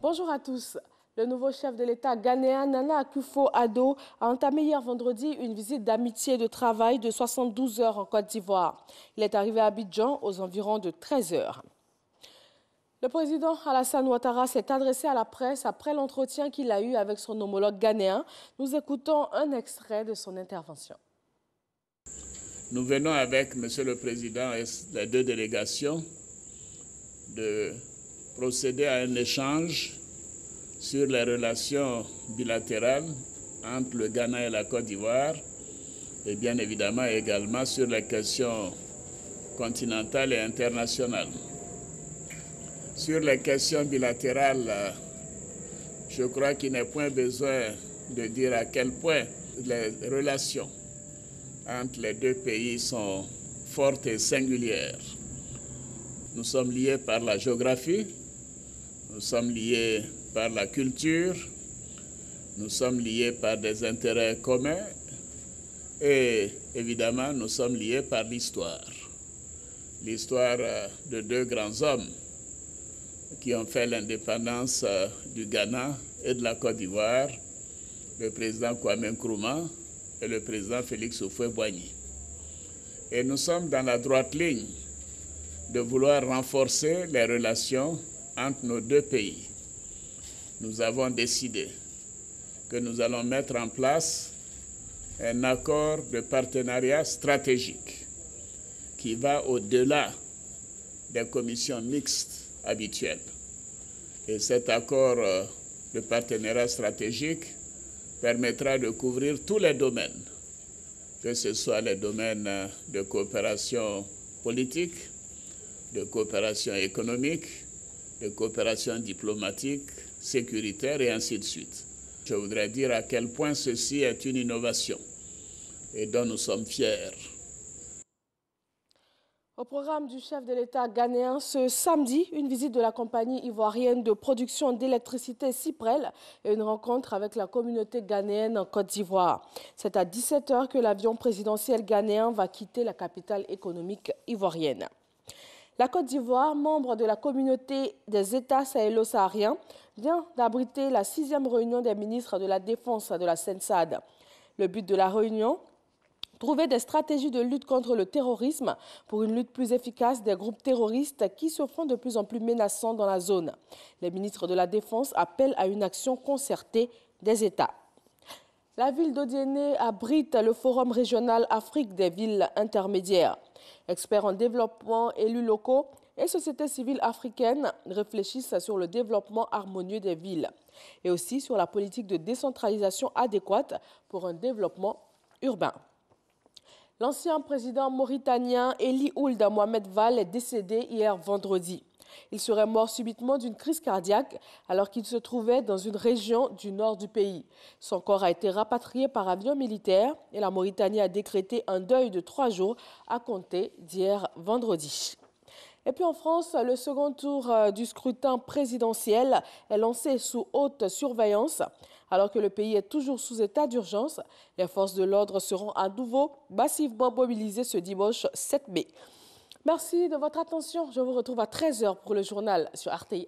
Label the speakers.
Speaker 1: Bonjour à tous. Le nouveau chef de l'État ghanéen, Nana Akufo-Addo, a entamé hier vendredi une visite d'amitié et de travail de 72 heures en Côte d'Ivoire. Il est arrivé à Abidjan aux environs de 13 heures. Le président Alassane Ouattara s'est adressé à la presse après l'entretien qu'il a eu avec son homologue ghanéen. Nous écoutons un extrait de son intervention.
Speaker 2: Nous venons avec Monsieur le Président et les deux délégations de procéder à un échange sur les relations bilatérales entre le Ghana et la Côte d'Ivoire et bien évidemment également sur les questions continentales et internationales. Sur les questions bilatérales, je crois qu'il n'est point besoin de dire à quel point les relations entre les deux pays sont fortes et singulières. Nous sommes liés par la géographie, nous sommes liés par la culture, nous sommes liés par des intérêts communs et évidemment nous sommes liés par l'histoire. L'histoire de deux grands hommes qui ont fait l'indépendance du Ghana et de la Côte d'Ivoire, le président Kwame Nkrumah et le président Félix Houphouët-Boigny. Et nous sommes dans la droite ligne de vouloir renforcer les relations entre nos deux pays. Nous avons décidé que nous allons mettre en place un accord de partenariat stratégique qui va au-delà des commissions mixtes habituelles. Et cet accord de partenariat stratégique permettra de couvrir tous les domaines, que ce soit les domaines de coopération politique, de coopération économique, de coopération diplomatique, sécuritaire et ainsi de suite. Je voudrais dire à quel point ceci est une innovation et dont nous sommes fiers.
Speaker 1: Au programme du chef de l'État ghanéen ce samedi, une visite de la compagnie ivoirienne de production d'électricité Cyprel et une rencontre avec la communauté ghanéenne en Côte d'Ivoire. C'est à 17 h que l'avion présidentiel ghanéen va quitter la capitale économique ivoirienne. La Côte d'Ivoire, membre de la communauté des États sahélo-sahariens, vient d'abriter la 6e réunion des ministres de la Défense de la CENSAD. Le but de la réunion, trouver des stratégies de lutte contre le terrorisme pour une lutte plus efficace des groupes terroristes qui se font de plus en plus menaçants dans la zone. Les ministres de la Défense appellent à une action concertée des États. La ville d'Odiéné abrite le Forum régional Afrique des villes intermédiaires. Experts en développement, élus locaux et sociétés civiles africaines réfléchissent sur le développement harmonieux des villes et aussi sur la politique de décentralisation adéquate pour un développement urbain. L'ancien président mauritanien Eli Ould Mohamed Vall est décédé hier vendredi. Il serait mort subitement d'une crise cardiaque alors qu'il se trouvait dans une région du nord du pays. Son corps a été rapatrié par avion militaire et la Mauritanie a décrété un deuil de 3 jours à compter d'hier vendredi. Et puis en France, le second tour du scrutin présidentiel est lancé sous haute surveillance. Alors que le pays est toujours sous état d'urgence, les forces de l'ordre seront à nouveau massivement mobilisées ce dimanche 7 mai. Merci de votre attention. Je vous retrouve à 13 h pour le journal sur RTI1.